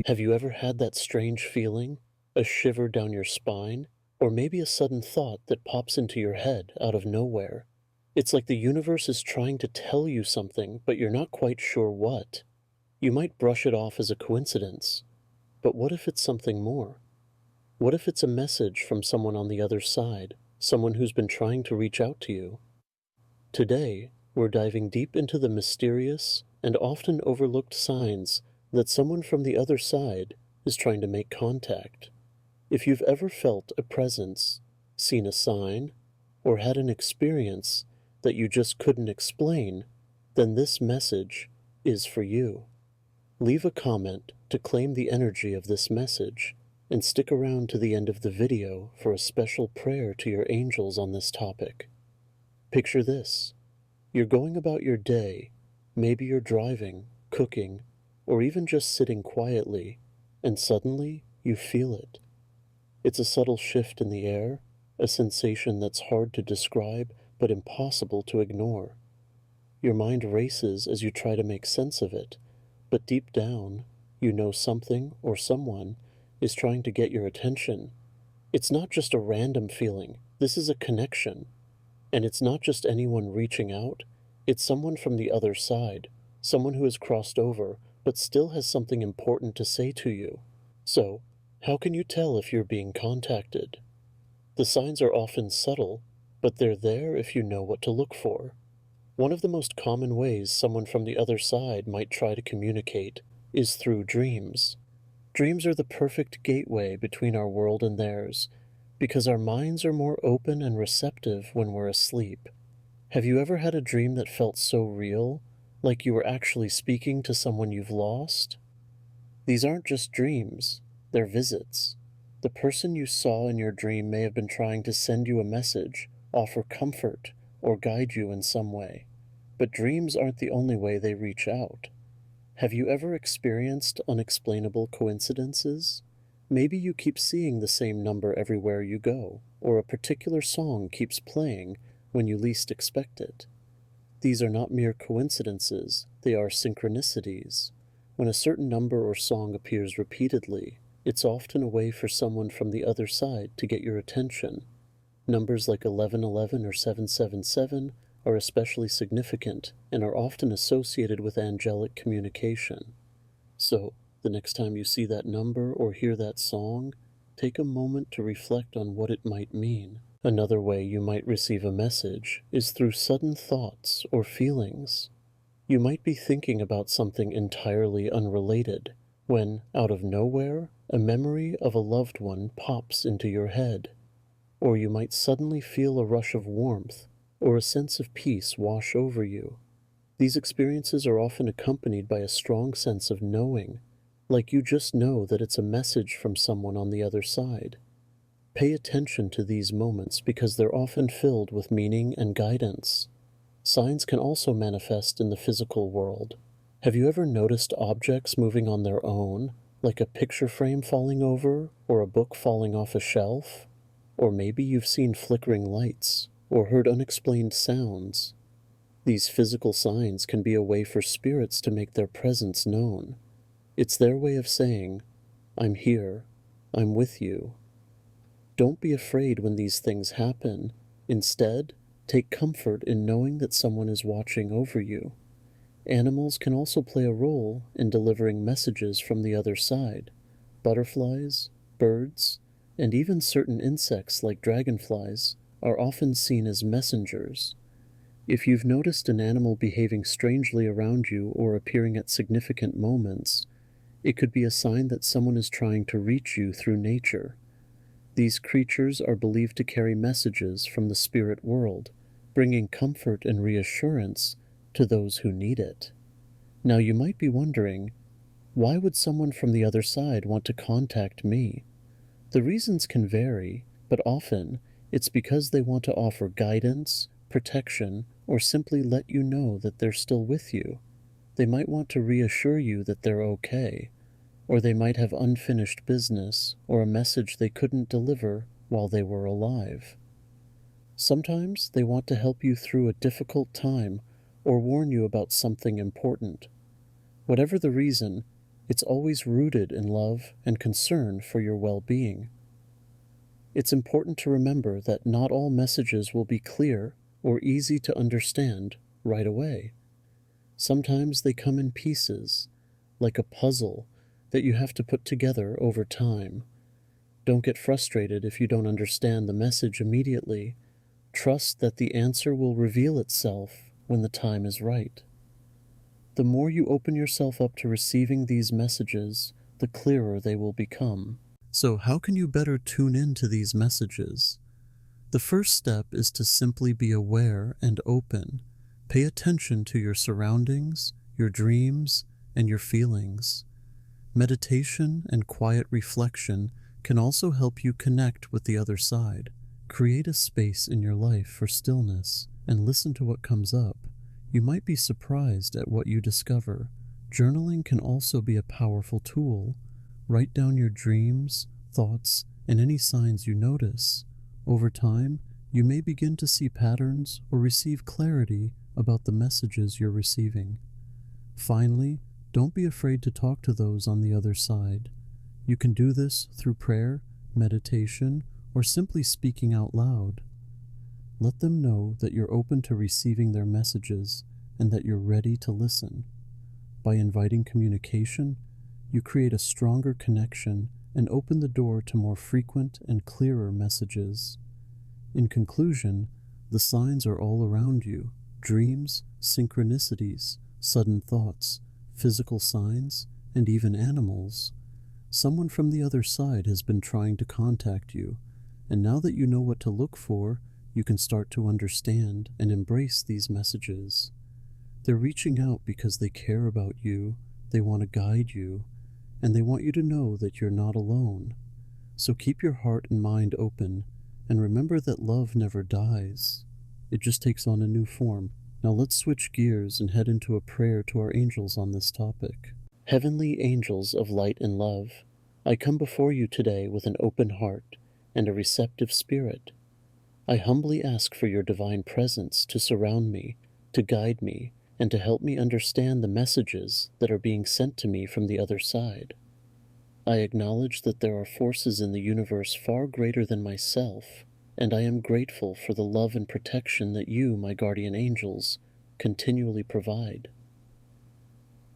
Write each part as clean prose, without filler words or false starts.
Have you ever had that strange feeling, a shiver down your spine, or maybe a sudden thought that pops into your head out of nowhere? It's like the universe is trying to tell you something, but you're not quite sure what. You might brush it off as a coincidence, but what if it's something more? What if it's a message from someone on the other side, someone who's been trying to reach out to you? Today, we're diving deep into the mysterious and often overlooked signs that someone from the other side is trying to make contact. If you've ever felt a presence, seen a sign, or had an experience that you just couldn't explain, then this message is for you. Leave a comment to claim the energy of this message and stick around to the end of the video for a special prayer to your angels on this topic. Picture this. You're going about your day, maybe you're driving, cooking, or even just sitting quietly, and suddenly you feel it. It's a subtle shift in the air, a sensation that's hard to describe but impossible to ignore. Your mind races as you try to make sense of it, but deep down, you know something or someone is trying to get your attention. It's not just a random feeling, this is a connection. And it's not just anyone reaching out, it's someone from the other side, someone who has crossed over but still has something important to say to you. So, how can you tell if you're being contacted? The signs are often subtle, but they're there if you know what to look for. One of the most common ways someone from the other side might try to communicate is through dreams. Dreams are the perfect gateway between our world and theirs, because our minds are more open and receptive when we're asleep. Have you ever had a dream that felt so real, like you were actually speaking to someone you've lost? These aren't just dreams, they're visits. The person you saw in your dream may have been trying to send you a message, offer comfort, or guide you in some way. But dreams aren't the only way they reach out. Have you ever experienced unexplainable coincidences? Maybe you keep seeing the same number everywhere you go, or a particular song keeps playing when you least expect it. These are not mere coincidences, they are synchronicities. When a certain number or song appears repeatedly, it's often a way for someone from the other side to get your attention. Numbers like 1111 or 777 are especially significant and are often associated with angelic communication. So, the next time you see that number or hear that song, take a moment to reflect on what it might mean. Another way you might receive a message is through sudden thoughts or feelings. You might be thinking about something entirely unrelated when, out of nowhere, a memory of a loved one pops into your head. Or you might suddenly feel a rush of warmth or a sense of peace wash over you. These experiences are often accompanied by a strong sense of knowing, like you just know that it's a message from someone on the other side. Pay attention to these moments because they're often filled with meaning and guidance. Signs can also manifest in the physical world. Have you ever noticed objects moving on their own, like a picture frame falling over or a book falling off a shelf? Or maybe you've seen flickering lights or heard unexplained sounds. These physical signs can be a way for spirits to make their presence known. It's their way of saying, I'm here, I'm with you. Don't be afraid when these things happen. Instead, take comfort in knowing that someone is watching over you. Animals can also play a role in delivering messages from the other side. Butterflies, birds, and even certain insects like dragonflies are often seen as messengers. If you've noticed an animal behaving strangely around you or appearing at significant moments, it could be a sign that someone is trying to reach you through nature. These creatures are believed to carry messages from the spirit world, bringing comfort and reassurance to those who need it. Now you might be wondering, why would someone from the other side want to contact me? The reasons can vary, but often it's because they want to offer guidance, protection, or simply let you know that they're still with you. They might want to reassure you that they're okay, or they might have unfinished business or a message they couldn't deliver while they were alive. Sometimes they want to help you through a difficult time or warn you about something important. Whatever the reason, It's always rooted in love and concern for your well-being. It's important to remember that not all messages will be clear or easy to understand right away. Sometimes they come in pieces, like a puzzle that you have to put together over time. Don't get frustrated if you don't understand the message immediately. Trust that the answer will reveal itself when the time is right. The more you open yourself up to receiving these messages, the clearer they will become. So how can you better tune into these messages? The first step is to simply be aware and open. Pay attention to your surroundings, your dreams, and your feelings. Meditation and quiet reflection can also help you connect with the other side. Create a space in your life for stillness and listen to what comes up. You might be surprised at what you discover. Journaling can also be a powerful tool. Write down your dreams, thoughts, and any signs you notice. Over time, you may begin to see patterns or receive clarity about the messages you're receiving. Finally, don't be afraid to talk to those on the other side. You can do this through prayer, meditation, or simply speaking out loud. Let them know that you're open to receiving their messages and that you're ready to listen. By inviting communication, you create a stronger connection and open the door to more frequent and clearer messages. In conclusion, the signs are all around you: dreams, synchronicities, sudden thoughts, physical signs, and even animals. Someone from the other side has been trying to contact you, and now that you know what to look for, you can start to understand and embrace these messages. They're reaching out because they care about you, they want to guide you, and they want you to know that you're not alone. So keep your heart and mind open, and remember that love never dies. It just takes on a new form. Now let's switch gears and head into a prayer to our angels on this topic. Heavenly angels of light and love, I come before you today with an open heart and a receptive spirit. I humbly ask for your divine presence to surround me, to guide me, and to help me understand the messages that are being sent to me from the other side. I acknowledge that there are forces in the universe far greater than myself, and I am grateful for the love and protection that you, my guardian angels, continually provide.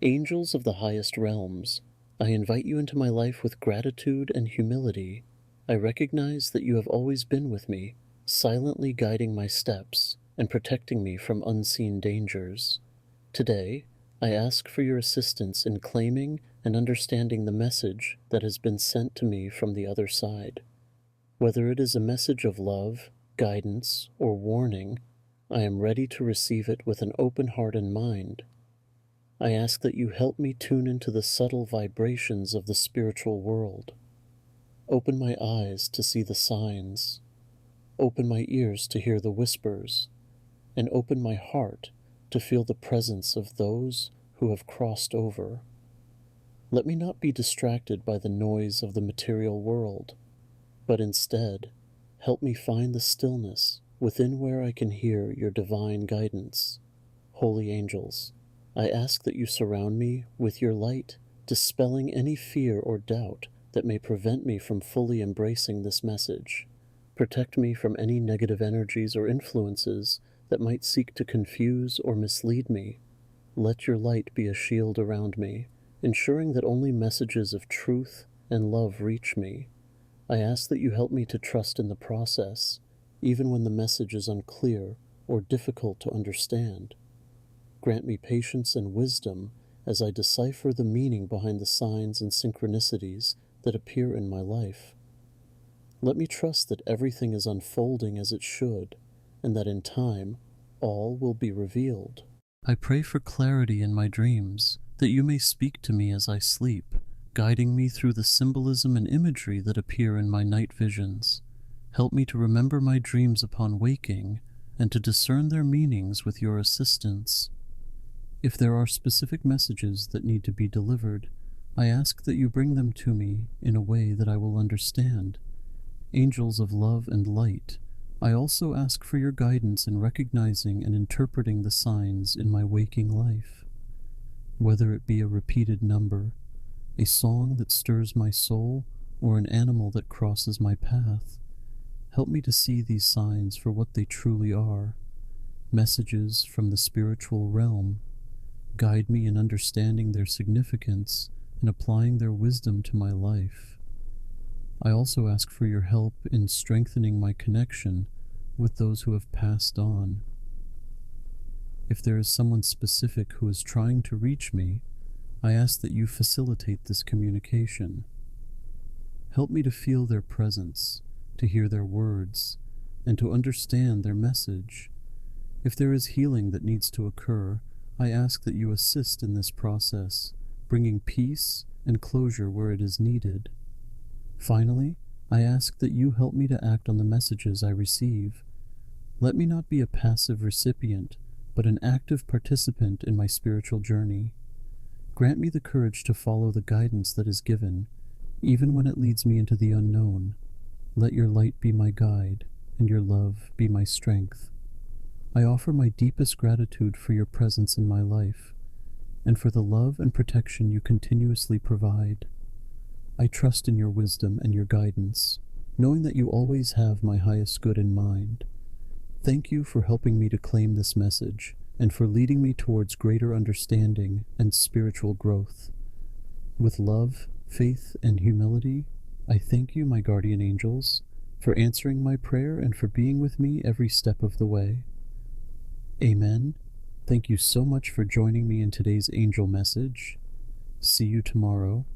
Angels of the highest realms, I invite you into my life with gratitude and humility. I recognize that you have always been with me, silently guiding my steps and protecting me from unseen dangers. Today, I ask for your assistance in claiming and understanding the message that has been sent to me from the other side. Whether it is a message of love, guidance, or warning, I am ready to receive it with an open heart and mind. I ask that you help me tune into the subtle vibrations of the spiritual world. Open my eyes to see the signs. Open my ears to hear the whispers, and open my heart to feel the presence of those who have crossed over. Let me not be distracted by the noise of the material world, but instead, help me find the stillness within where I can hear your divine guidance. Holy angels, I ask that you surround me with your light, dispelling any fear or doubt that may prevent me from fully embracing this message. Protect me from any negative energies or influences that might seek to confuse or mislead me. Let your light be a shield around me, ensuring that only messages of truth and love reach me. I ask that you help me to trust in the process, even when the message is unclear or difficult to understand. Grant me patience and wisdom as I decipher the meaning behind the signs and synchronicities that appear in my life. Let me trust that everything is unfolding as it should, and that in time, all will be revealed. I pray for clarity in my dreams, that you may speak to me as I sleep, guiding me through the symbolism and imagery that appear in my night visions. Help me to remember my dreams upon waking, and to discern their meanings with your assistance. If there are specific messages that need to be delivered, I ask that you bring them to me in a way that I will understand. Angels of love and light, I also ask for your guidance in recognizing and interpreting the signs in my waking life. Whether it be a repeated number, a song that stirs my soul, or an animal that crosses my path. Help me to see these signs for what they truly are, messages from the spiritual realm. Guide me in understanding their significance and applying their wisdom to my life. I also ask for your help in strengthening my connection with those who have passed on. If there is someone specific who is trying to reach me, I ask that you facilitate this communication. Help me to feel their presence, to hear their words, and to understand their message. If there is healing that needs to occur, I ask that you assist in this process, bringing peace and closure where it is needed. Finally, I ask that you help me to act on the messages I receive. Let me not be a passive recipient, but an active participant in my spiritual journey. Grant me the courage to follow the guidance that is given, even when it leads me into the unknown. Let your light be my guide, and your love be my strength. I offer my deepest gratitude for your presence in my life, and for the love and protection you continuously provide. I trust in your wisdom and your guidance, knowing that you always have my highest good in mind. Thank you for helping me to claim this message, and for leading me towards greater understanding and spiritual growth. With love, faith, and humility, I thank you, my guardian angels, for answering my prayer and for being with me every step of the way. Amen. Thank you so much for joining me in today's angel message. See you tomorrow.